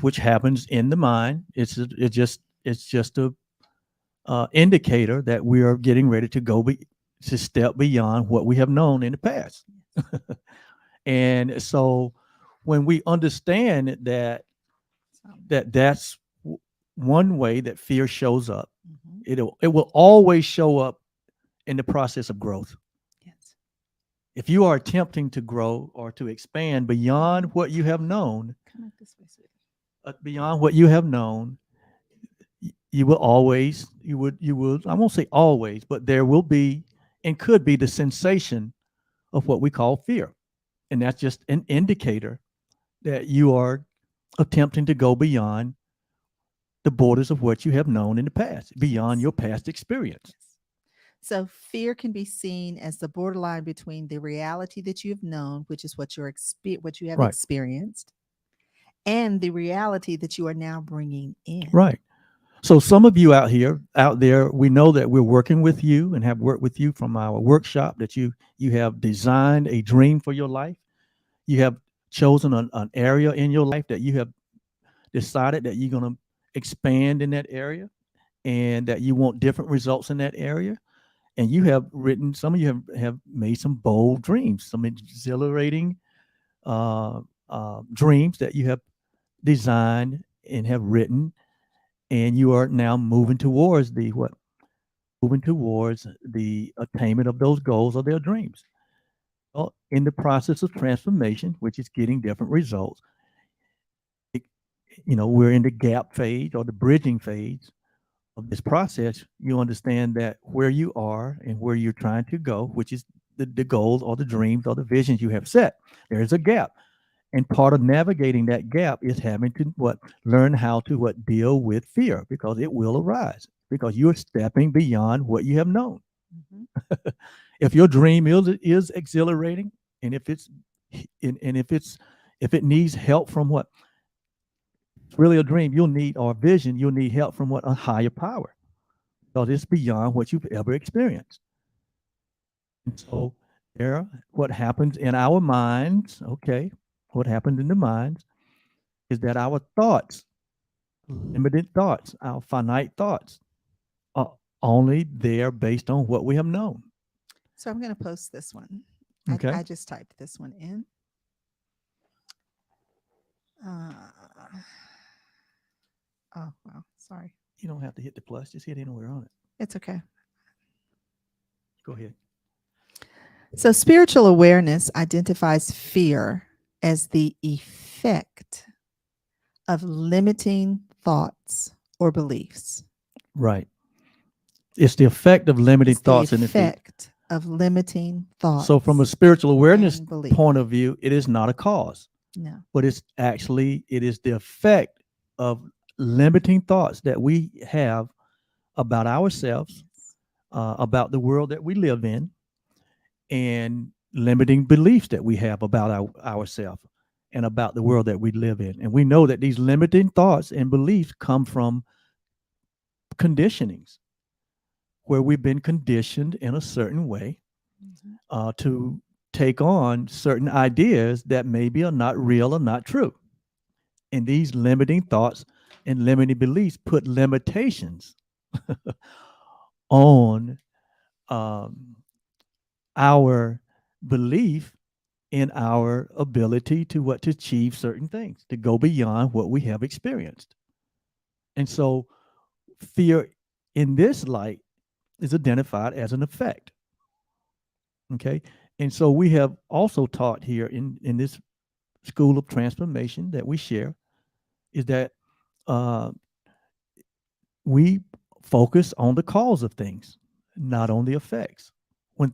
which happens in the mind. It's just a indicator that we are getting ready to to step beyond what we have known in the past. And so when we understand that's one way that fear shows up, it will always show up in the process of growth. Yes. If you are attempting to grow or to expand beyond what you have known, Come up this way, sweetie. beyond what you have known, you will always, I won't say always, but there will be and could be the sensation of what we call fear. And that's just an indicator that you are attempting to go beyond the borders of what you have known in the past, beyond your past experience. So fear can be seen as the borderline between the reality that you have known, which is what you have Right. experienced, and the reality that you are now bringing in. Right. So some of you out there, we know that we're working with you and have worked with you from our workshop, that you have designed a dream for your life. You have chosen an area in your life that you have decided that you're going to expand in that area, and that you want different results in that area. And you have written, some of you have made some bold dreams, some exhilarating dreams that you have designed and have written, and you are now moving towards the attainment of those goals or their dreams. Well, in the process of transformation, which is getting different results, we're in the gap phase or the bridging phase of this process. You understand that where you are and where you're trying to go, which is the goals or the dreams or the visions you have set, there is a gap. And part of navigating that gap is having to learn how to deal with fear, because it will arise, because you're stepping beyond what you have known. Mm-hmm. If your dream is exhilarating, and if it needs help from it's really a dream, you'll need, or a vision, you'll need help from a higher power, because it's beyond what you've ever experienced. And so what happens in our minds, what happens in the minds is that our thoughts, limited thoughts, our finite thoughts, are only there based on what we have known. So I'm going to post this one. Okay. I just typed this one in. Oh, wow. Sorry. You don't have to hit the plus. Just hit anywhere on it. It's okay. Go ahead. So spiritual awareness identifies fear as the effect of limiting thoughts or beliefs. Right. It's the effect of limiting thoughts and effect of limiting thoughts. So from a spiritual awareness point of view, it is not a cause. No. But it is the effect of limiting thoughts that we have about ourselves, about the world that we live in, and limiting beliefs that we have about ourselves and about the world that we live in. And we know that these limiting thoughts and beliefs come from conditionings, where we've been conditioned in a certain way to take on certain ideas that maybe are not real or not true. And these limiting thoughts and limiting beliefs put limitations on our belief in our ability to achieve certain things, to go beyond what we have experienced. And so fear in this light is identified as an effect. Okay. And so we have also taught here in this school of transformation that we share, is that uh, we focus on the cause of things, not on the effects. When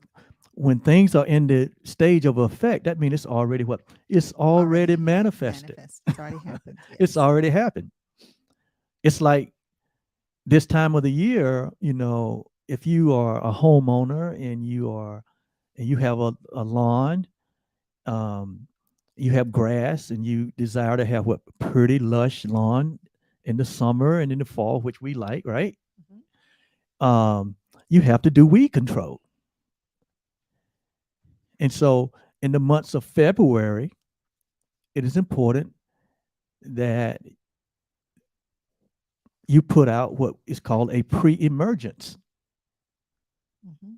when things are in the stage of effect, that means it's already what? It's already manifested. Manifest. It's already happened. It's Yes. already happened. It's like this time of the year, if you are a homeowner and you have a lawn, um, you have grass and you desire to have what pretty lush lawn in the summer and in the fall, which we like, right? Mhm. You have to do weed control. And so in the months of February, it is important that you put out what is called a pre-emergence Mhm.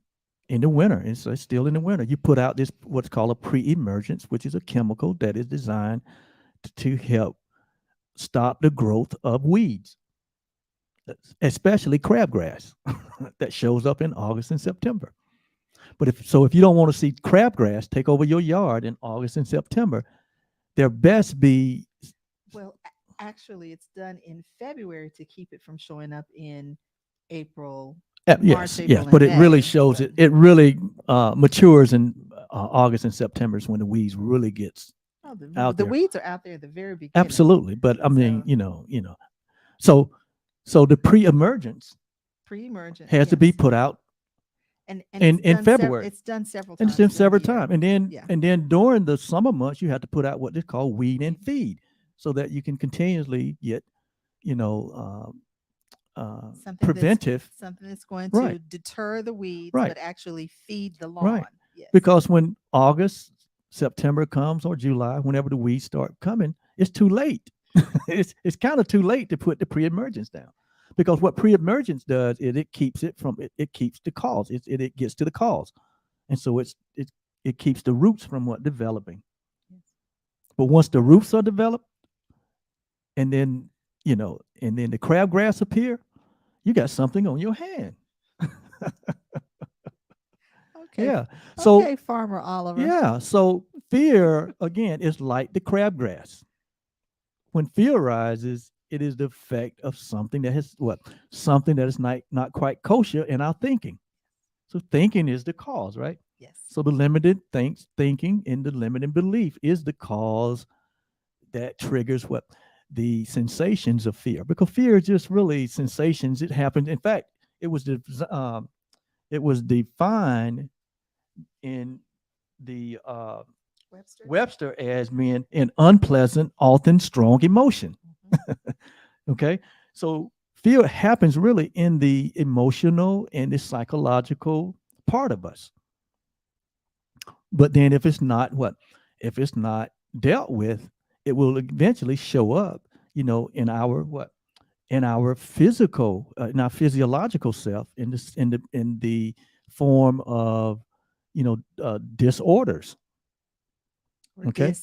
in the winter. And so it's still in the winter. You put out this what's called a pre-emergence, which is a chemical that is designed to help stop the growth of weeds, especially crabgrass that shows up in August and September. But if you don't want to see crabgrass take over your yard in August and September, there best be Well, actually, it's done in February to keep it from showing up in April, March, yes, yes, April, but and it really May. shows But it. It really matures in August and September is when the weeds really gets oh, out the there. weeds are out there at the very beginning. Absolutely, but I mean, So so the pre-emergence pre-emergent, has to be yes, put out and in February, it's done several and it's times done during several the year. times, and then Yeah, during the summer months, you have to put out what they call weed and Weed. feed, so that you can continuously get you know something that's preventive. going Right, to deter the weeds, right, but actually feed the right. lawn. Yes. Because when August, September comes or July, whenever the weeds start coming, it's too late. It's kind of too late to put the pre-emergence down. Because what pre-emergence does is it keeps it from it keeps the cause. It gets to the cause. And so it keeps the roots from what developing. Yes. But once the roots are developed and then and then the crabgrass appear, you got something on your hand. Okay. Yeah. So Okay, Farmer Oliver. yeah. So fear again is like the crabgrass. When fear arises, it is the effect of something that has what? Something that is not quite kosher in our thinking. So thinking is the cause, right? Yes. So the limited thinking and the limited belief is the cause that triggers what? The sensations of fear. Because fear is just really sensations. It happens. In fact, it was um, it was defined in the Webster's. Webster as being an unpleasant, often strong emotion. Mhm. Okay. So fear happens really in the emotional and the psychological part of us. But then if it's not what? If it's not dealt with, it will eventually show up, in our what? In our physical, in our physiological self, in the form of, disorders, Or okay,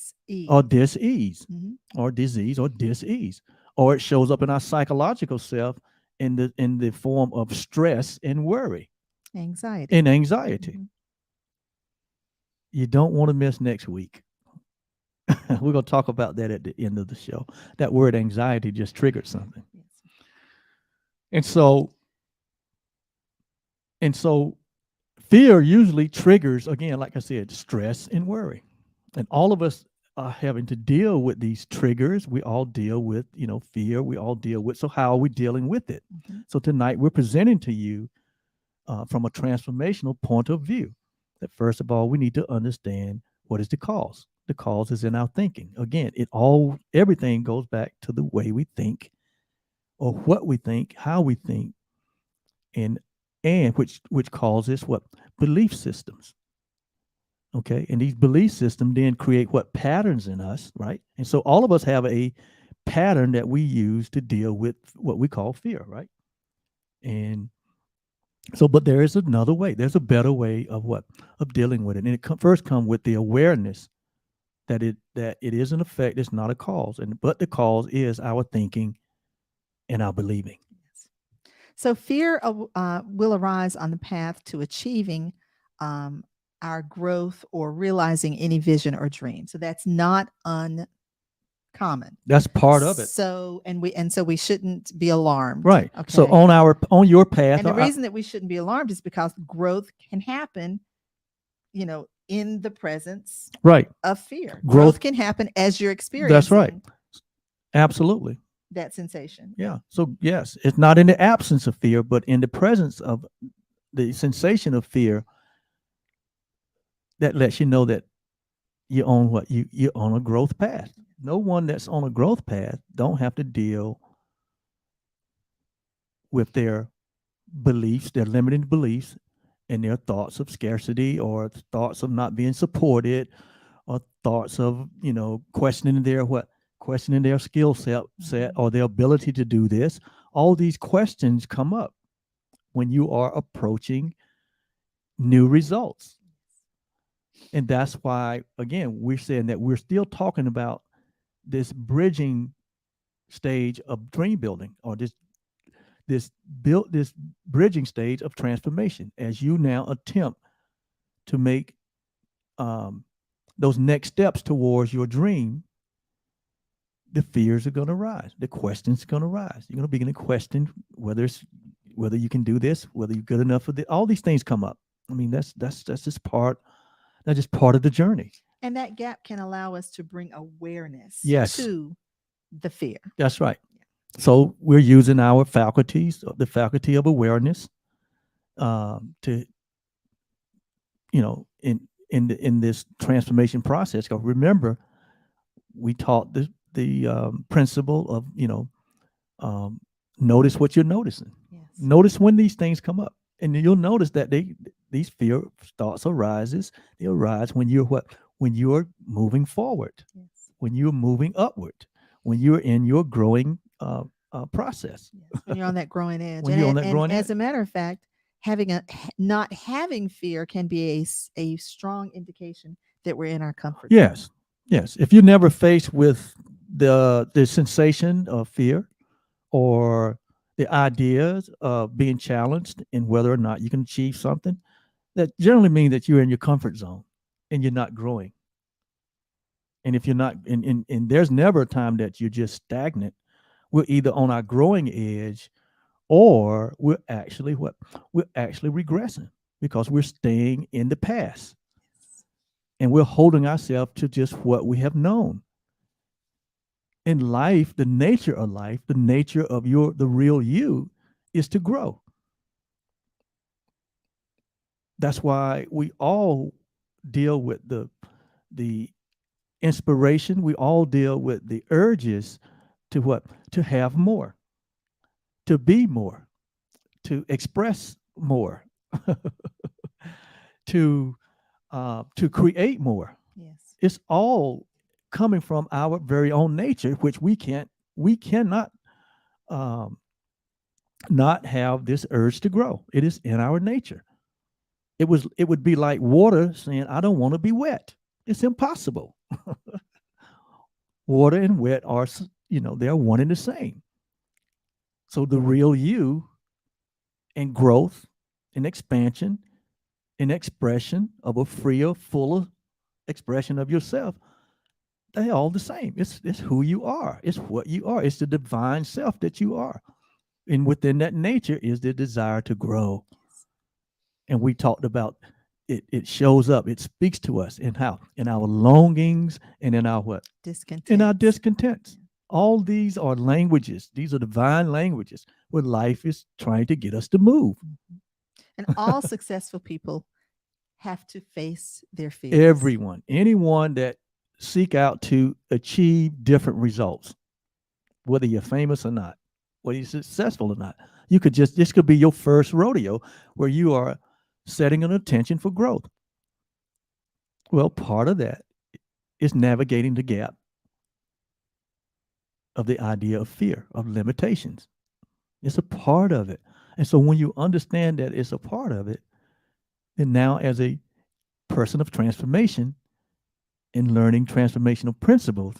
or dis-ease. dis-ease, Mhm. or disease, or dis-ease, or it shows up in our psychological self in the form of stress and worry Anxiety. and anxiety. Mhm. You don't want to miss next week. We're going to talk about that at the end of the show. That word anxiety just triggered something. Yes. And so and so fear usually triggers, again, like I said, stress and worry. And all of us are having to deal with these triggers. We all deal with, fear. We all deal with. So how are we dealing with it? Mhm. So tonight we're presenting to you from a transformational point of view. That first of all, we need to understand what is the cause. The cause is in our thinking. Again, everything goes back to the way we think, or what we think, how we think, and which causes what? Belief systems. Okay. And these belief systems then create what? Patterns in us, right? And so all of us have a pattern that we use to deal with what we call fear, right? And so, but there is another way. There's a better way of what? Of dealing with it. And first come with the awareness that it is an effect, it's not a cause. But the cause is our thinking and our believing. Yes. So fear will arise on the path to achieving um, our growth or realizing any vision or dream. So that's not common. That's part of it. So we shouldn't be alarmed. Right. So Okay. on your path, And the reason that we shouldn't be alarmed is because growth can happen, in the presence right. of fear. Growth- Growth can happen as you're That's right. experiencing Absolutely. that sensation. Yeah. So yes, it's not in the absence of fear, but in the presence of the sensation of fear that lets you know that you're on you're on a growth path. No one that's on a growth path don't have to deal with their beliefs, their limiting beliefs, and their thoughts of scarcity or thoughts of not being supported or thoughts of, questioning their skill set or their ability to do this. All these questions come up when you are approaching new results. And that's why, again, we're saying that we're still talking about this bridging stage of dream building, or this bridging stage of transformation, as you now attempt to make those next steps towards your dream. The fears are going to rise. The questions are going to rise. You're going to begin to question whether you can do this, whether you're good enough for this. All these things come up. I mean, that's just part. That's just part of the journey. And that gap can allow us to bring awareness Yes. to the fear. That's right. So we're using our faculties, the faculty of awareness, to, in this transformation process. Because remember, we taught the principle of notice what you're noticing. Yes. Notice when these things come up, and you'll notice that these fear thoughts They arise when you're moving forward, Yes. when you're moving upward, when you're in your growing process. Yes. When you're on that growing edge. When you're on that growing as edge. a matter of fact, not having fear can be a strong indication that we're in our comfort zone. Yes, yes. If you're never faced with the sensation of fear or the ideas of being challenged in whether or not you can achieve something, that generally means that you're in your comfort zone and you're not growing. And if you're not, and there's never a time that you're just stagnant. We're either on our growing edge, or we're actually regressing, because we're staying in the past and we're holding ourselves to just what we have known. In life, the nature of life, the nature of the real you, is to grow. That's why we all deal with the inspiration. We all deal with the urges to have more, to be more, to express more, to create more. Yes. It's all coming from our very own nature, which we cannot not have this urge to grow. It is in our nature. It would be like water saying, I don't want to be wet. It's impossible. Water and wet are, they're one and the same. So the real you and growth and expansion and expression of a freer, fuller expression of yourself, they're all the same. It's who you are. It's what you are. It's the divine self that you are. And within that nature is the desire to grow. And we talked about it shows up, it speaks to us in our longings and in our what? Discontent. In our discontents. All these are languages. These are divine languages where life is trying to get us to move. And all successful people have to face their fears. Anyone that seek out to achieve different results, whether you're famous or not, whether you're successful or not, this could be your first rodeo where you are setting an intention for growth. Well, part of that is navigating the gap of the idea of fear, of limitations. It's a part of it. And so when you understand that it's a part of it, then now as a person of transformation and learning transformational principles,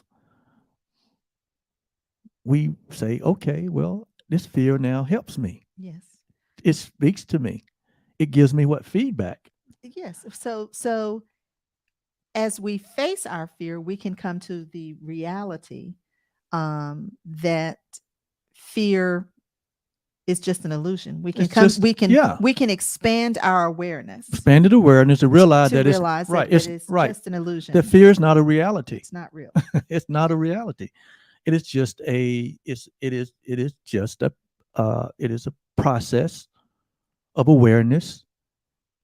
we say, okay, well, this fear now helps me. Yes. It speaks to me. It gives me what? Feedback. Yes. So as we face our fear, we can come to the reality that fear is just an illusion. We can It's just- yeah. we can expand our awareness Expanded awareness to realize to that it's realize right. that It's it's right. just an illusion. That fear is not a reality. It's not real. It's not a reality. It is just a. It is just a. It is a process of awareness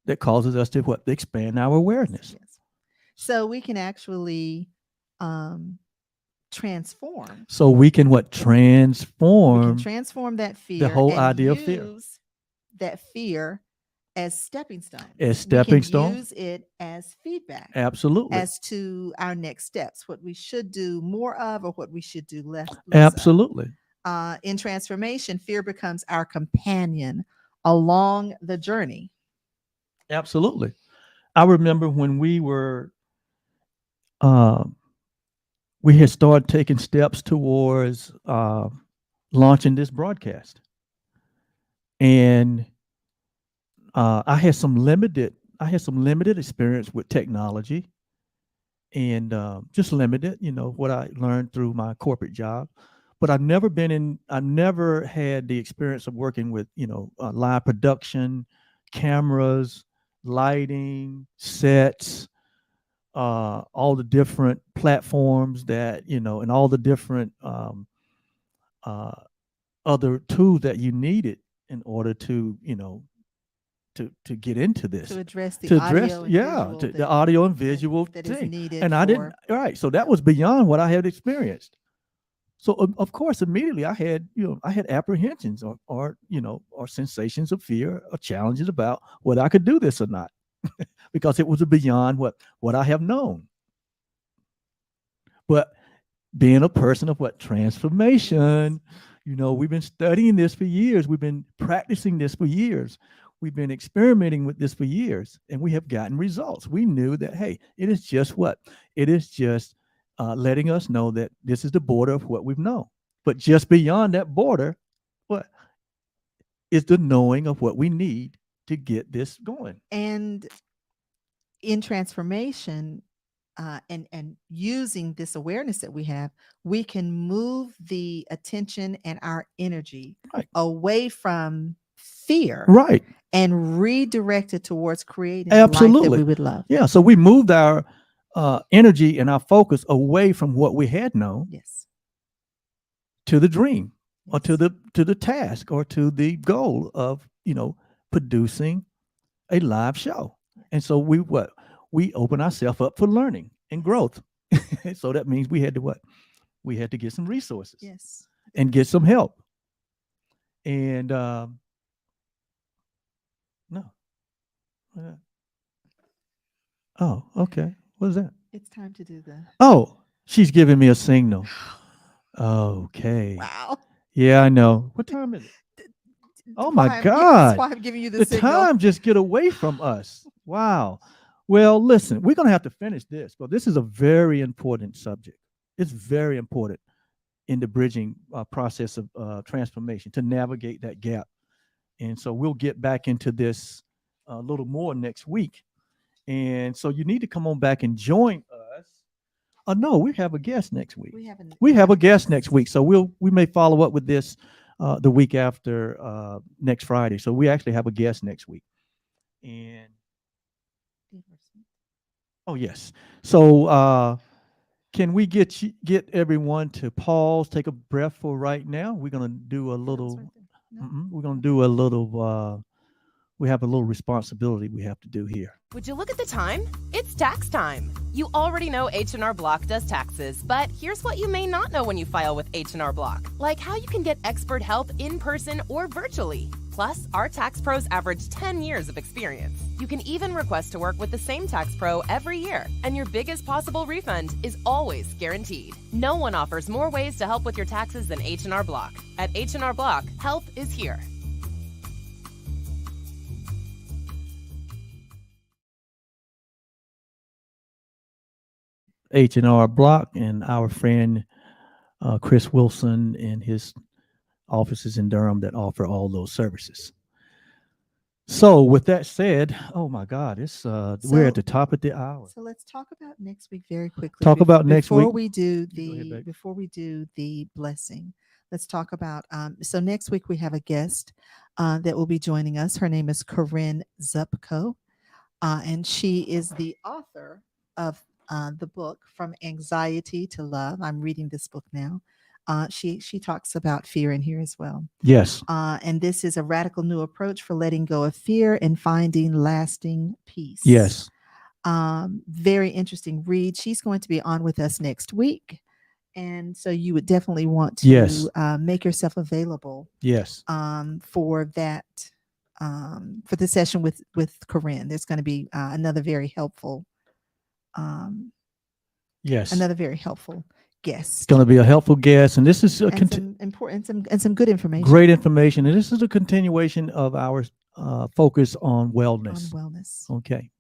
that causes us to what? Expand our awareness. Yes. So we can actually transform. So we can what? We can Transform transform that fear. whole and idea of fear. use that fear as stepping stones. As stepping we can stones. Use it as feedback. Absolutely. As to our next steps, what we should do more of, or what we should do less. Absolutely. In transformation, fear becomes our companion along the journey. Absolutely. I remember when we had started taking steps towards launching this broadcast, and I had some limited experience with technology, and just limited, what I learned through my corporate job. But I've never had the experience of working with, live production, cameras, lighting, sets, all the different platforms that, and all the different other tools that you needed in order to, to get into this. To address the To audio address, and yeah, visual the that- audio and visual that is thing. needed And I didn't, for- right. So that was beyond what I had experienced. So of course, immediately I had apprehensions or sensations of fear or challenges about whether I could do this or not, because it was beyond what I have known. But being a person of transformation, we've been studying this for years. We've been practicing this for years. We've been experimenting with this for years, and we have gotten results. We knew that, hey, it is just letting us know that this is the border of what we've known. But just beyond that border, what is the knowing of what we need to get this going? And in transformation, and using this awareness that we have, we can move the attention and our energy Right. away from fear, Right. and redirect it towards creating the life that Absolutely. we would love. Yeah. So we moved our energy and our focus away from what we had known Yes. to the dream, or Yes. to the task, or to the goal of producing a live show. And so we open ourselves up for learning and growth. So that means we had to get some resources. Yes. And get some help. And no. Oh, okay. What is that? It's time to do the. Oh, she's giving me a signal. Okay. Wow. Yeah, I know. What time is it? Oh my That's God. why I'm giving you the The signal. time just get away from us. Wow. Well, listen, we're going to have to finish this, but this is a very important subject. It's very important in the bridging process of transformation, to navigate that gap. And so we'll get back into this a little more next week. And so you need to come on back and join us. Oh no, we have a guest next week. We have a guest next week. So we may follow up with this the week after next Friday. So we actually have a guest next week. And oh yes. So can we get everyone to pause, take a breath for right now? We're gonna do a little. We're gonna do a little. We have a little responsibility we have to do here. Would you look at the time? It's tax time. You already know H&R Block does taxes, but here's what you may not know when you file with H&R Block, like how you can get expert help in person or virtually. Plus, our tax pros average 10 years of experience. You can even request to work with the same tax pro every year, and your biggest possible refund is always guaranteed. No one offers more ways to help with your taxes than H&R Block. At H&R Block, help is here. H&R Block and our friend Chris Wilson and his offices in Durham that offer all those services. So with that said, oh my God, it's we're So- at the top of the hour. So let's talk about next week very quickly. Talk about next before week. we do Go ahead, babe. before we do the blessing. Let's talk about. So next week we have a guest that will be joining us. Her name is Corinne Zupko, and she is the author of the book From Anxiety to Love. I'm reading this book now. She talks about fear in here as well. Yes. And this is a radical new approach for letting go of fear and finding lasting peace. Yes. Very interesting read. She's going to be on with us next week. And so you would definitely want to Yes. make yourself available Yes. for that, for the session with Corinne. There's going to be another very helpful, Yes. another very helpful guest. It's going to be a helpful guest, and this is a and some important and some good information. great information, and this is a continuation of our focus on on wellness. wellness. Okay.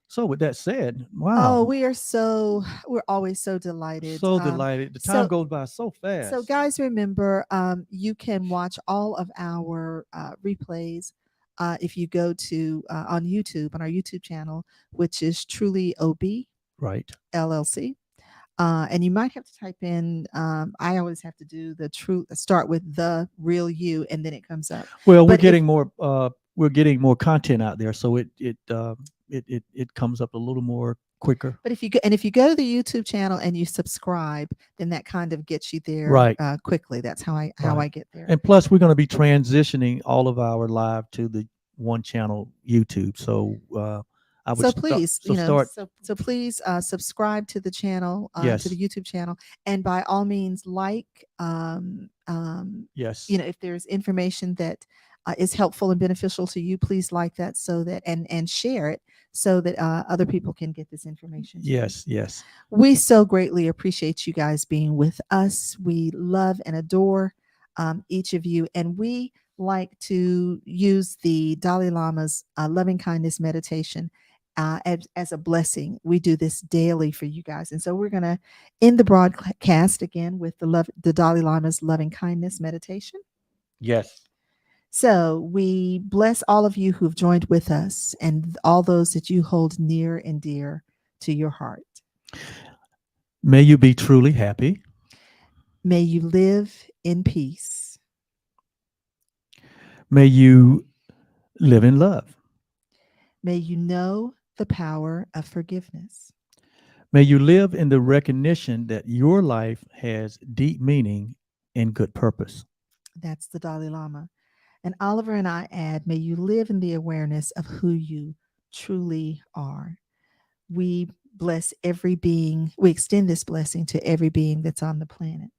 So with that said, wow. Oh, we're always so delighted. So delighted. The time goes by so fast. So guys, remember, you can watch all of our replays if you go to on YouTube, on our YouTube channel, which is Truly OB Right. LLC. And you might have to type in, I always have to do start with the real you, and then it comes up. Well, But we're getting more content out there, so it comes up a little more quicker. But if you go to the YouTube channel and you subscribe, then that kind of gets you there Right. Quickly. That's how I get there. And plus, we're going to be transitioning all of our live to the one channel YouTube. So I would So please, so please subscribe to the channel, Yes. to the YouTube channel, and by all means, yes. if there's information that is helpful and beneficial to you, please like that, so that and share it so that other people can get this information too. Yes. We so greatly appreciate you guys being with us. We love and adore each of you, and we like to use the Dalai Lama's loving kindness meditation as a blessing. We do this daily for you guys, and so we're going to end the broadcast again with the Dalai Lama's loving kindness meditation. Yes. So we bless all of you who've joined with us, and all those that you hold near and dear to your heart. May you be truly happy. May you live in peace. May you live in love. May you know the power of forgiveness. May you live in the recognition that your life has deep meaning and good purpose. That's the Dalai Lama. And Oliver and I add, may you live in the awareness of who you truly are. We bless every being. We extend this blessing to every being that's on the planet.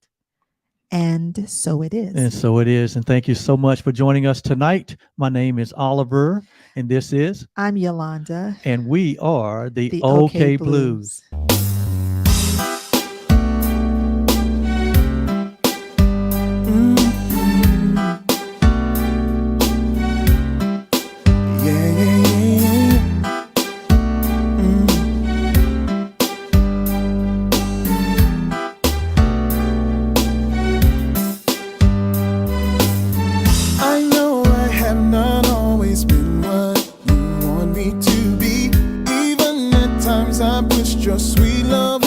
And so it is. And so it is. And thank you so much for joining us tonight. My name is Oliver, and this is I'm Yolanda. And we are the OK Blues. Your sweet love